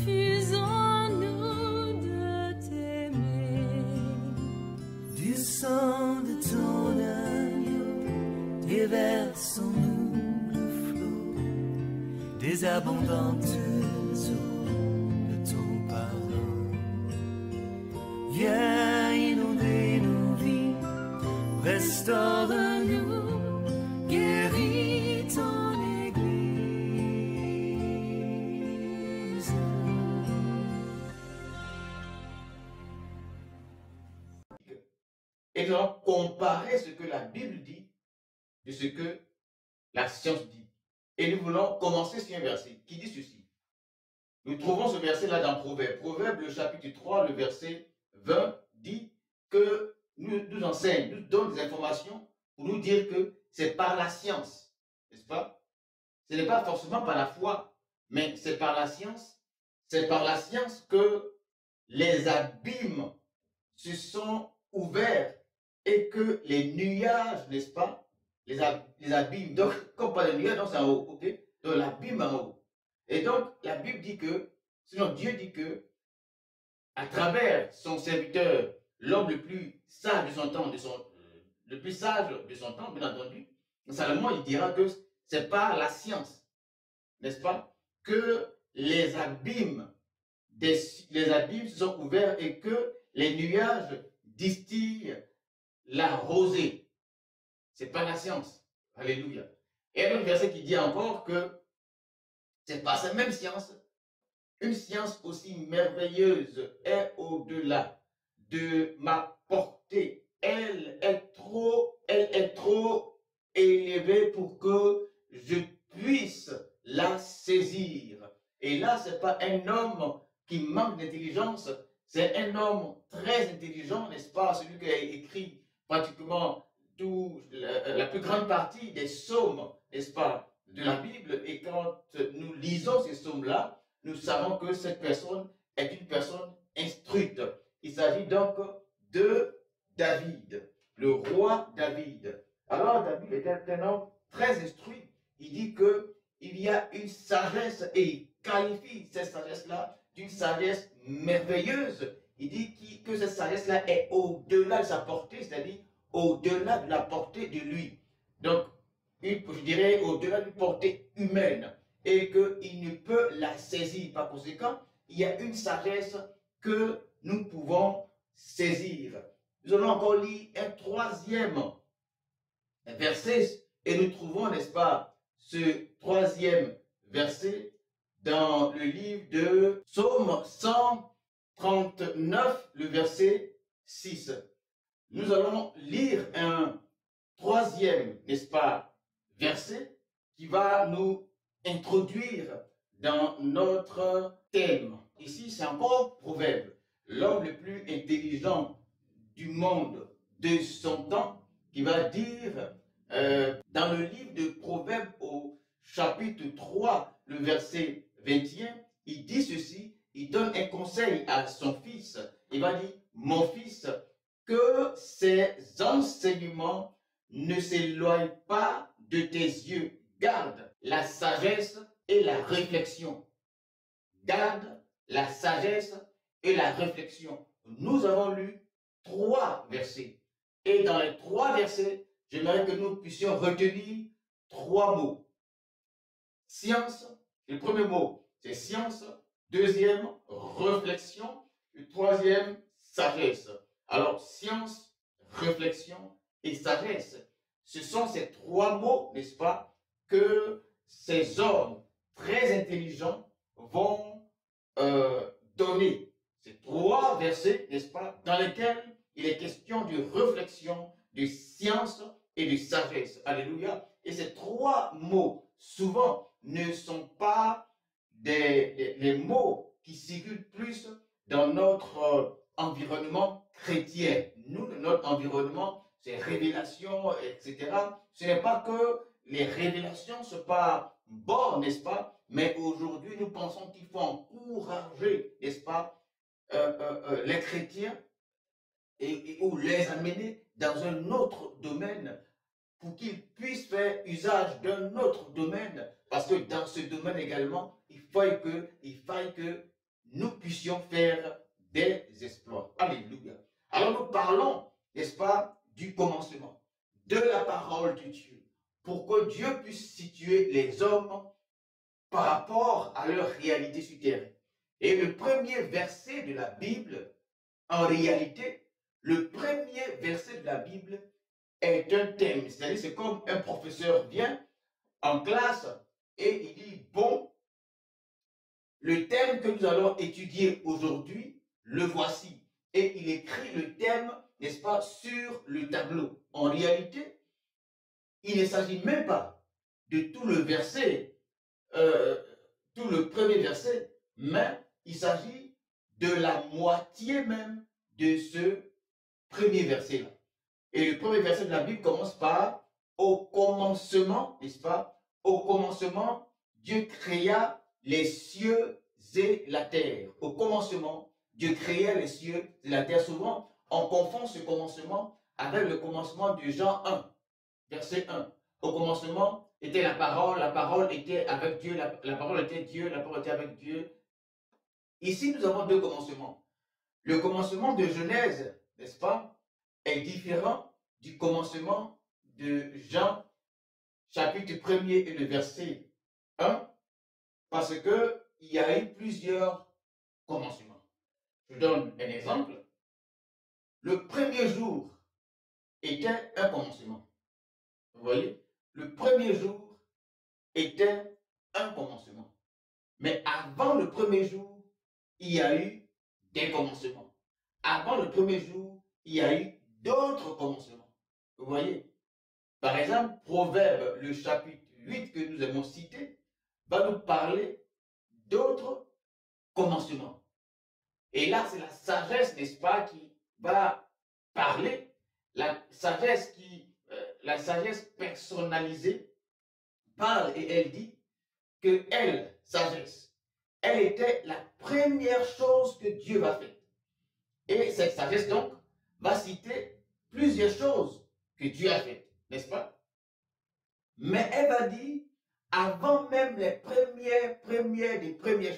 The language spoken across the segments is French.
refusons-nous de t'aimer. Du sang de ton agneau, déversons-nous le flot des abondantes eaux de ton pardon. Viens inonder nos vies, restaure-nous, guéris ton Église. Et nous allons comparer ce que la Bible dit de ce que la science dit. Et nous voulons commencer sur un verset qui dit ceci. Nous trouvons ce verset-là dans Proverbe. Proverbe, le chapitre 3, le verset 20, dit que nous enseigne, nous donne des informations pour nous dire que c'est par la science, n'est-ce pas? Ce n'est pas forcément par la foi, mais c'est par la science. C'est par la science que les abîmes se sont ouverts et que les nuages, n'est-ce pas, les abîmes, donc comme pas les nuages, donc c'est en haut, ok? Donc l'abîme en haut. Et donc la Bible dit que, sinon Dieu dit que, à travers son serviteur, l'homme le plus sage de son temps, le plus sage de son temps, bien entendu, Salomon, il dira que c'est par la science, n'est-ce pas, que les abîmes se sont ouverts et que les nuages distillent la rosée. C'est pas la science. Alléluia. Et il y a un autre verset qui dit encore que c'est pas cette même science, une science aussi merveilleuse est au-delà de ma portée. Elle est trop élevée pour que je puisse la saisir. Et là, c'est pas un homme qui manque d'intelligence, c'est un homme très intelligent, n'est-ce pas? Celui qui a écrit pratiquement la plus grande partie des psaumes, n'est-ce pas, de la Bible. Et quand nous lisons ces psaumes-là, nous savons que cette personne est une personne instruite. Il s'agit donc de David, le roi David. Alors David était un homme très instruit. Il dit qu'il y a une sagesse et il qualifie cette sagesse-là d'une sagesse merveilleuse. Il dit que cette sagesse-là est au-delà de sa portée, c'est-à-dire au-delà de la portée de lui. Donc, je dirais au-delà d'une portée humaine et qu'il ne peut la saisir. Par conséquent, il y a une sagesse que nous pouvons saisir. Nous allons encore lire un troisième verset et nous trouvons, n'est-ce pas, ce troisième verset dans le livre de Psaume 139, le verset 6. Nous allons lire un troisième, n'est-ce pas, verset qui va nous introduire dans notre thème. Ici, c'est encore Proverbe. L'homme le plus intelligent du monde de son temps qui va dire dans le livre de Proverbe au chapitre 3, le verset 21, il dit ceci, il donne un conseil à son fils. Il va dire, mon fils, que ces enseignements ne s'éloignent pas de tes yeux. Garde la sagesse et la réflexion. Garde la sagesse et la réflexion. Nous avons lu 3 versets. Et dans les 3 versets, j'aimerais que nous puissions retenir 3 mots. Science, le premier mot, c'est science. Deuxième, réflexion. Le troisième, sagesse. Alors, science, réflexion et sagesse. Ce sont ces 3 mots, n'est-ce pas, que ces hommes très intelligents vont donner. Ces 3 versets, n'est-ce pas, dans lesquels il est question de réflexion, de science et de sagesse. Alléluia. Et ces 3 mots, souvent, ne sont pas les mots qui circulent plus dans notre environnement chrétien. Nous, notre environnement, c'est révélation, etc. Ce n'est pas que les révélations sont pas bonnes, n'est-ce pas? Mais aujourd'hui, nous pensons qu'il faut encourager, n'est-ce pas, les chrétiens ou les amener dans un autre domaine pour qu'ils puissent faire usage d'un autre domaine. Parce que dans ce domaine également, il faille que nous puissions faire des exploits. Alléluia. Alors nous parlons, n'est-ce pas, du commencement, de la parole de Dieu, pour que Dieu puisse situer les hommes par rapport à leur réalité sur terre. Et le premier verset de la Bible, en réalité, le premier verset de la Bible est un thème. C'est-à-dire, c'est comme un professeur vient en classe et il dit, bon, le thème que nous allons étudier aujourd'hui, le voici. Et il écrit le thème, n'est-ce pas, sur le tableau. En réalité, il ne s'agit même pas de tout le verset, tout le premier verset, mais il s'agit de la moitié même de ce premier verset-là. Et le premier verset de la Bible commence par « Au commencement », n'est-ce pas? Au commencement, Dieu créa les cieux et la terre. Au commencement, Dieu créa les cieux et la terre. Souvent, on confond ce commencement avec le commencement de Jean 1, verset 1. Au commencement était la parole était avec Dieu, la parole était Dieu, la parole était avec Dieu. Ici, nous avons deux commencements. Le commencement de Genèse, n'est-ce pas, est différent du commencement de Jean, chapitre 1er et le verset 1, parce qu'il y a eu plusieurs commencements. Je donne un exemple. Le premier jour était un commencement. Vous voyez? Le premier jour était un commencement. Mais avant le premier jour, il y a eu des commencements. Avant le premier jour, il y a eu d'autres commencements. Vous voyez? Par exemple, Proverbe, le chapitre 8 que nous avons cité, va nous parler d'autres commencements. Et là, c'est la sagesse, n'est-ce pas, qui va parler, la sagesse personnalisée parle et elle dit que elle, sagesse, elle était la première chose que Dieu va faire. Et cette sagesse, donc, va citer plusieurs choses que Dieu a faites, n'est-ce pas? Mais elle va dire, avant même les premières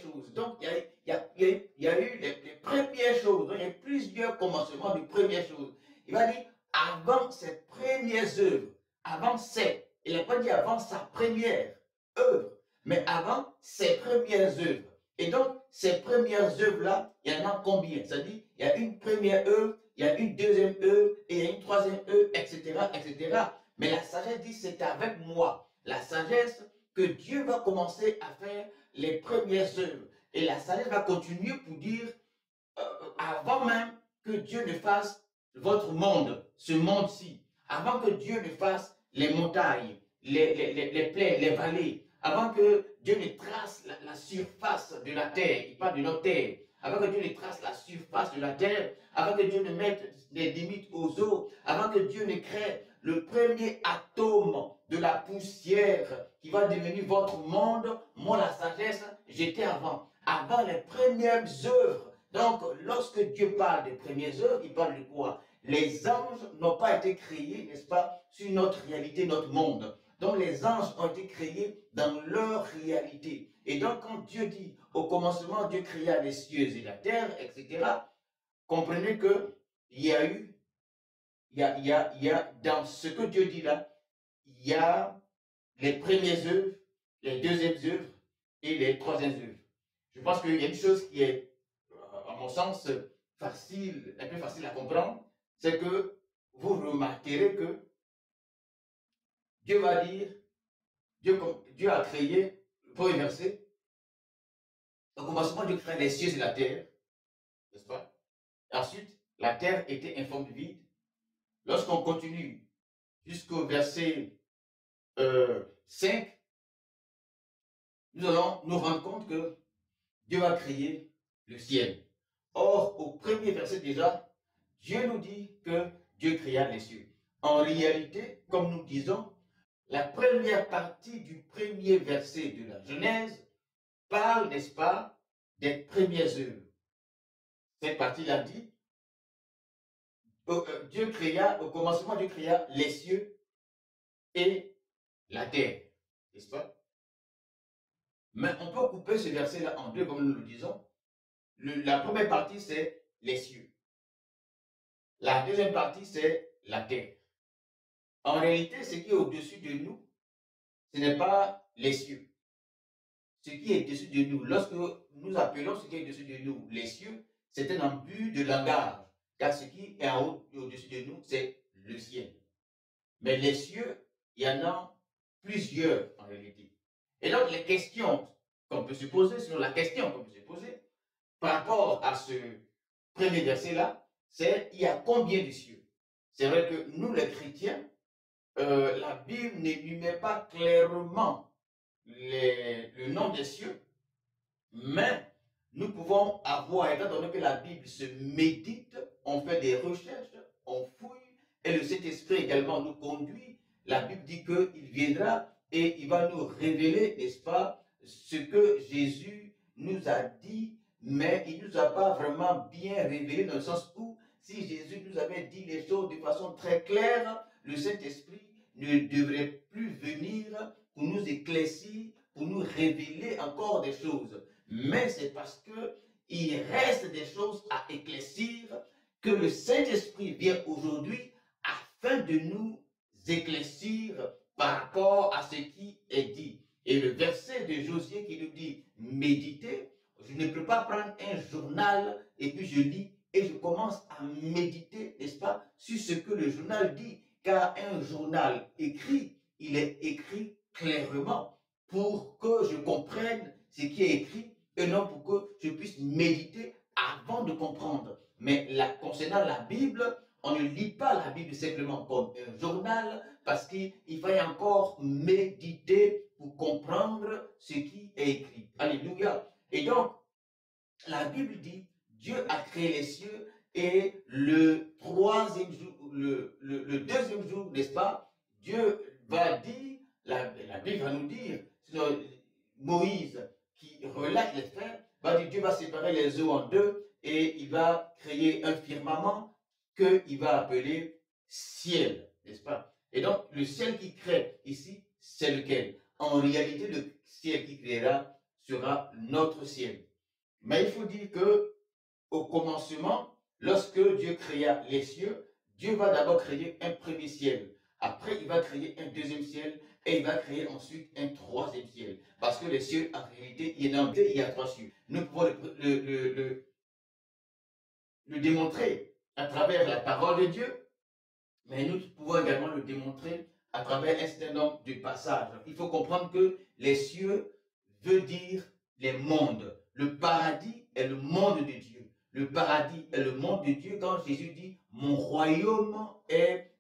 choses. Donc, il y a eu les premières choses. Donc, il y a plusieurs commencements de premières choses. Il va dire, avant ses premières œuvres, il n'a pas dit avant sa première œuvre, mais avant ses premières œuvres. Et donc, ces premières œuvres-là, il y en a combien? C'est-à-dire, il y a une première œuvre, il y a une deuxième œuvre, et il y a une troisième œuvre, etc., etc. Mais la sagesse dit, c'est avec moi. La sagesse que Dieu va commencer à faire les premières œuvres. Et la sagesse va continuer pour dire, avant même que Dieu ne fasse votre monde, ce monde-ci, avant que Dieu ne fasse les montagnes, les plaines, les vallées, avant que Dieu ne trace la surface de la terre, il parle de notre terre, avant que Dieu ne trace la surface de la terre, avant que Dieu ne mette des limites aux eaux, avant que Dieu ne crée le premier atome de la poussière qui va devenir votre monde, moi la sagesse, j'étais avant les premières œuvres. Donc, lorsque Dieu parle des premières œuvres, il parle de quoi? Les anges n'ont pas été créés, n'est-ce pas, sur notre réalité, notre monde. Donc, les anges ont été créés dans leur réalité. Et donc, quand Dieu dit, au commencement, Dieu créa les cieux et la terre, etc., comprenez que il y a dans ce que Dieu dit là, il y a les premières œuvres, les deuxièmes œuvres et les troisièmes œuvres. Je pense qu'il y a une chose qui est, à mon sens, facile, un peu facile à comprendre, c'est que vous remarquerez que Dieu va dire, Dieu a créé, le premier verset, au commencement, Dieu crée les cieux et la terre, n'est-ce pas? Ensuite, la terre était informe de vide. Lorsqu'on continue jusqu'au verset 5, nous allons nous rendre compte que Dieu a créé le ciel. Or, au premier verset déjà, Dieu nous dit que Dieu créa les cieux. En réalité, comme nous disons, la première partie du premier verset de la Genèse parle, n'est-ce pas, des premières œuvres. Cette partie-là dit, Dieu créa, au commencement, Dieu créa les cieux et la terre, n'est-ce pas? Mais on peut couper ce verset-là en deux, comme nous le disons, la première partie, c'est les cieux. La deuxième partie, c'est la terre. En réalité, ce qui est au-dessus de nous, ce n'est pas les cieux. Ce qui est au-dessus de nous, lorsque nous appelons ce qui est au-dessus de nous les cieux, c'est un embut de langage. Car ce qui est en haut et au-dessus de nous, c'est le ciel. Mais les cieux, il y en a plusieurs en réalité. Et donc, les questions qu'on peut se poser, sinon la question qu'on peut se poser, par rapport à ce premier verset-là, c'est il y a combien de cieux? C'est vrai que nous, les chrétiens, la Bible n'énumère pas clairement le nom des cieux, mais nous pouvons avoir, étant donné que la Bible se médite, on fait des recherches, on fouille, et le Saint-Esprit également nous conduit. La Bible dit qu'il viendra et il va nous révéler, n'est-ce pas, ce que Jésus nous a dit, mais il ne nous a pas vraiment bien révélé dans le sens où, si Jésus nous avait dit les choses de façon très claire, le Saint-Esprit ne devrait plus venir pour nous éclaircir, pour nous révéler encore des choses. Mais c'est parce qu'il reste des choses à éclaircir que le Saint-Esprit vient aujourd'hui afin de nous éclaircir par rapport à ce qui est dit. Et le verset de Josué qui nous dit « méditer », je ne peux pas prendre un journal et puis je lis et je commence à méditer, n'est-ce pas, sur ce que le journal dit. Car un journal écrit, il est écrit clairement pour que je comprenne ce qui est écrit et non pour que je puisse méditer avant de comprendre. Mais concernant la Bible, on ne lit pas la Bible simplement comme un journal parce qu'il faut encore méditer pour comprendre ce qui est écrit. Alléluia. Et donc, la Bible dit, Dieu a créé les cieux et le troisième jour, le deuxième jour, n'est-ce pas, Dieu va dire, la Bible va nous dire, Moïse qui relate les faits, va dire Dieu va séparer les eaux en deux et il va créer un firmament qu'il va appeler ciel, n'est-ce pas? Et donc, le ciel qui crée ici, c'est lequel? En réalité, le ciel qui créera sera notre ciel. Mais il faut dire que au commencement, lorsque Dieu créa les cieux, Dieu va d'abord créer un premier ciel. Après, il va créer un deuxième ciel et il va créer ensuite un troisième ciel. Parce que les cieux, en réalité, il y a trois cieux. Nous pouvons le démontrer à travers la parole de Dieu, mais nous pouvons également le démontrer à travers un certain nombre de passages. Il faut comprendre que les cieux veut dire les mondes. Le paradis est le monde de Dieu. Le paradis est le monde de Dieu quand Jésus dit « Mon royaume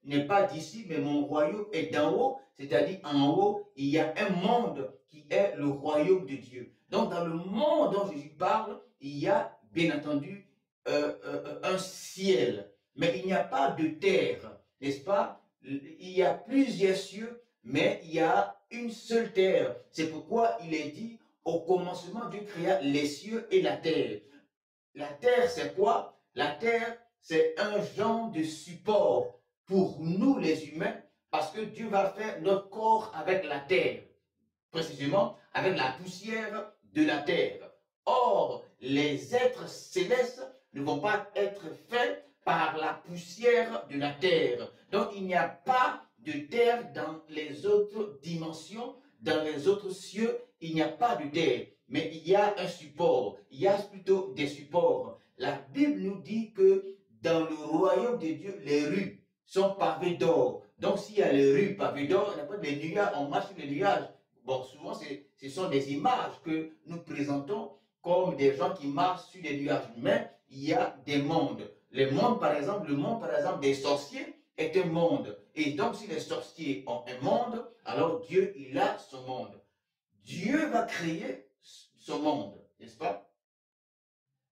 n'est pas d'ici, mais mon royaume est d'en haut », c'est-à-dire en haut, il y a un monde qui est le royaume de Dieu. Donc dans le monde dont Jésus parle, il y a bien entendu un ciel, mais il n'y a pas de terre, n'est-ce pas? Il y a plusieurs cieux, mais il y a une seule terre. C'est pourquoi il est dit, au commencement, Dieu créa les cieux et la terre. La terre, c'est quoi? La terre, c'est un genre de support pour nous les humains, parce que Dieu va faire notre corps avec la terre, précisément avec la poussière de la terre. Or, les êtres célestes ne vont pas être faits par la poussière de la terre. Donc, il n'y a pas de terre dans les autres dimensions, dans les autres cieux, il n'y a pas de terre. Mais il y a un support, il y a plutôt des supports. La Bible nous dit que dans le royaume de Dieu, les rues sont pavées d'or. Donc, s'il y a les rues pavées d'or, il n'y a pas de nuages, on marche sur les nuages. Bon, souvent, ce sont des images que nous présentons comme des gens qui marchent sur des nuages. Mais il y a des mondes. Le monde, par exemple, des sorciers est un monde. Et donc, si les sorciers ont un monde, alors Dieu, il a son monde. Dieu va créer son monde, n'est-ce pas?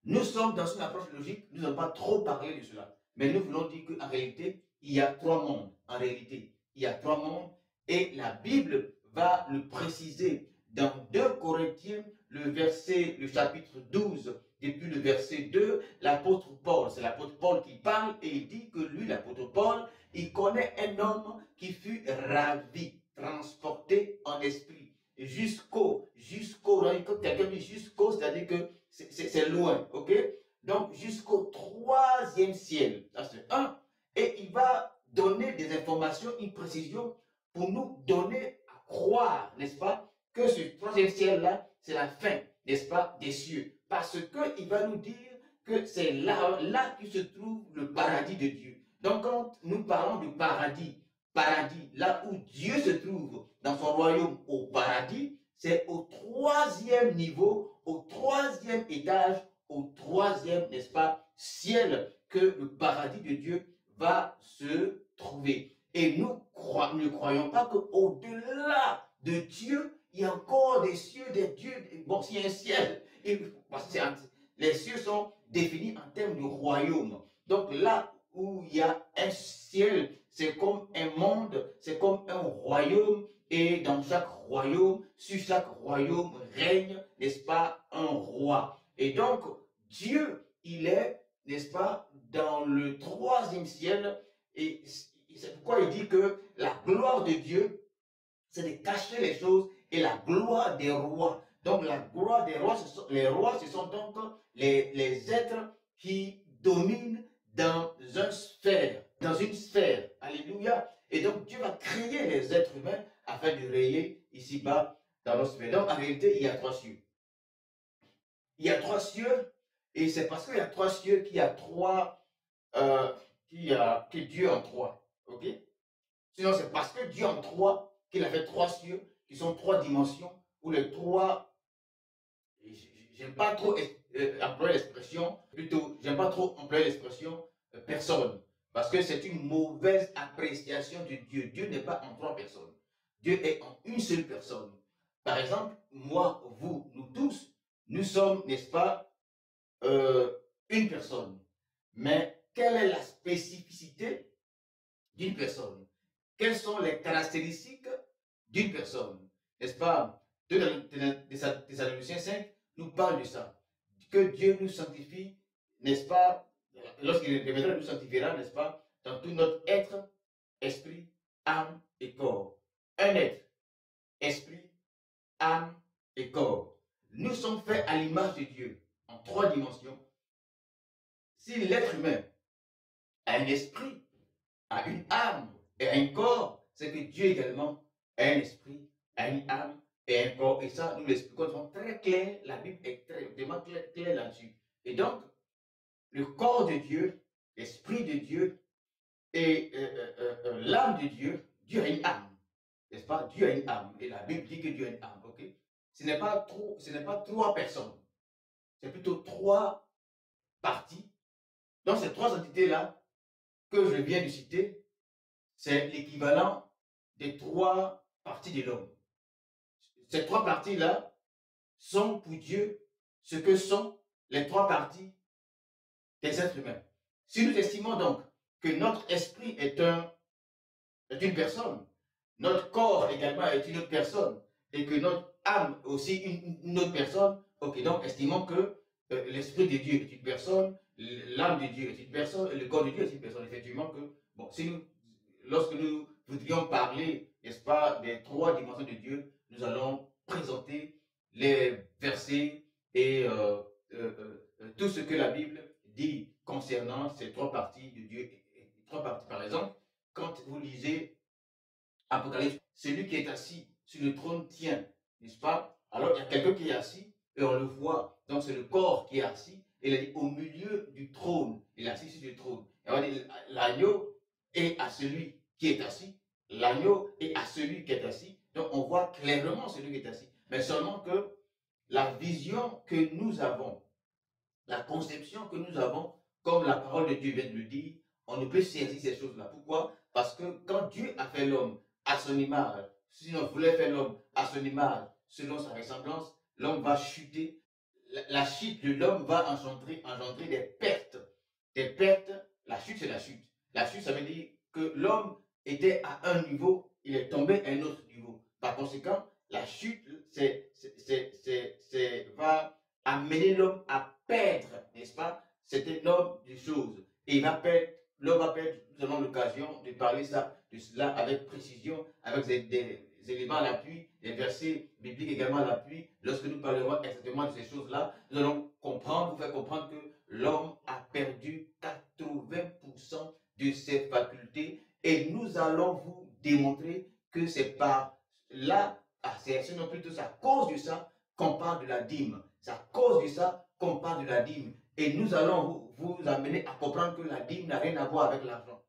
Nous sommes dans une approche logique, nous n'avons pas trop parlé de cela. Mais nous voulons dire qu'en réalité, il y a trois mondes. En réalité, il y a trois mondes. Et la Bible va le préciser dans 2 Corinthiens, le chapitre 12, depuis le verset 2, l'apôtre Paul, c'est l'apôtre Paul qui parle et il dit que lui, l'apôtre Paul, il connaît un homme qui fut ravi, transporté en esprit, jusqu'au, quand quelqu'un dit jusqu'au, c'est-à-dire que c'est loin, ok? Donc, jusqu'au troisième ciel, ça c'est un. Et il va donner des informations, une précision pour nous donner à croire, n'est-ce pas, que ce troisième ciel-là, c'est la fin, n'est-ce pas, des cieux. Parce qu'il va nous dire que c'est là que se trouve le paradis de Dieu. Donc, quand nous parlons du paradis, là où Dieu se trouve dans son royaume au paradis, c'est au troisième niveau, au troisième étage, au troisième, n'est-ce pas, ciel que le paradis de Dieu va se trouver. Et nous ne croyons pas qu'au-delà de Dieu, il y a encore des cieux, des dieux. Bon, s'il y a un ciel, les cieux sont définis en termes de royaume. Donc là où il y a un ciel, c'est comme un monde, c'est comme un royaume. Et dans chaque royaume, sur chaque royaume règne, n'est-ce pas, un roi. Et donc, Dieu, il est, n'est-ce pas, dans le troisième ciel. Et c'est pourquoi il dit que la gloire de Dieu, c'est de cacher les choses, et la gloire des rois. Donc, la gloire des rois, les rois, ce sont donc les êtres qui dominent dans une sphère. Alléluia. Et donc, Dieu va créer les êtres humains afin de régner ici-bas dans notre sphère. Donc, en réalité, il y a trois cieux. Il y a trois cieux, et c'est parce qu'il y a trois cieux qu'il y a trois, que Dieu en trois. Ok? Sinon, c'est parce que Dieu en trois qu'il a fait trois cieux, qui sont trois dimensions, ou les trois. J'aime pas trop employer l'expression, plutôt, j'aime pas trop employer l'expression personne, parce que c'est une mauvaise appréciation de Dieu. Dieu n'est pas en trois personnes. Dieu est en une seule personne. Par exemple, moi, vous, nous tous, nous sommes, n'est-ce pas, une personne. Mais quelle est la spécificité d'une personne? Quelles sont les caractéristiques d'une personne? N'est-ce pas? 2 Thessaloniciens 5 nous parle de ça. Que Dieu nous sanctifie, n'est-ce pas? Lorsqu'il reviendra, il nous sanctifiera, n'est-ce pas? Dans tout notre être, esprit, âme et corps. Un être, esprit, âme et corps. Nous sommes faits à l'image de Dieu, en trois dimensions. Si l'être humain a un esprit, a une âme et un corps, c'est que Dieu également a un esprit, a une âme et un corps. Et ça, nous l'expliquons de façon très claire. La Bible est vraiment claire là-dessus. Et donc, le corps de Dieu, l'esprit de Dieu et l'âme de Dieu, Dieu a une âme. N'est-ce pas? Dieu a une âme. Et la Bible dit que Dieu a une âme. Ok? Ce n'est pas trois personnes. C'est plutôt trois parties. Donc, ces trois entités-là que je viens de citer, c'est l'équivalent des trois parties de l'homme. Ces trois parties-là sont pour Dieu ce que sont les trois parties des êtres humains. Si nous estimons donc que notre esprit est une personne, notre corps également est une autre personne, et que notre âme est aussi une autre personne, ok, donc estimons que l'esprit de Dieu est une personne, l'âme de Dieu est une personne, et le corps de Dieu est une personne. Effectivement que, bon, lorsque nous voudrions parler, n'est-ce pas, des trois dimensions de Dieu, nous allons présenter les versets et tout ce que la Bible dit concernant ces trois parties de Dieu. Trois parties, par exemple, quand vous lisez Apocalypse, celui qui est assis sur le trône tient, n'est-ce pas? Alors il y a quelqu'un qui est assis et on le voit, donc c'est le corps qui est assis, et il est au milieu du trône, il est assis sur le trône. Et on dit l'agneau est à celui qui est assis, l'agneau est à celui qui est assis, donc on voit clairement celui qui est assis, mais seulement que la vision que nous avons, la conception que nous avons, comme la parole de Dieu vient de le dire, on ne peut saisir ces choses-là. Pourquoi? Parce que quand Dieu a fait l'homme à son image, si on voulait faire l'homme à son image, selon sa ressemblance, l'homme va chuter. La chute de l'homme va engendrer des pertes. Des pertes, la chute c'est la chute. La chute, ça veut dire que l'homme était à un niveau, il est tombé à un autre niveau. Par conséquent, la chute va amener l'homme à perdre, n'est-ce pas, cet énorme de choses. Et l'homme va perdre, nous avons l'occasion de parler de cela avec précision, avec des éléments à l'appui, des versets bibliques également à l'appui. Lorsque nous parlerons exactement de ces choses-là, nous allons comprendre ces facultés et nous allons vous démontrer que c'est par là, sinon plutôt c'est à cause de ça qu'on parle de la dîme. C'est à cause de ça qu'on parle de la dîme. Et nous allons vous amener à comprendre que la dîme n'a rien à voir avec l'argent.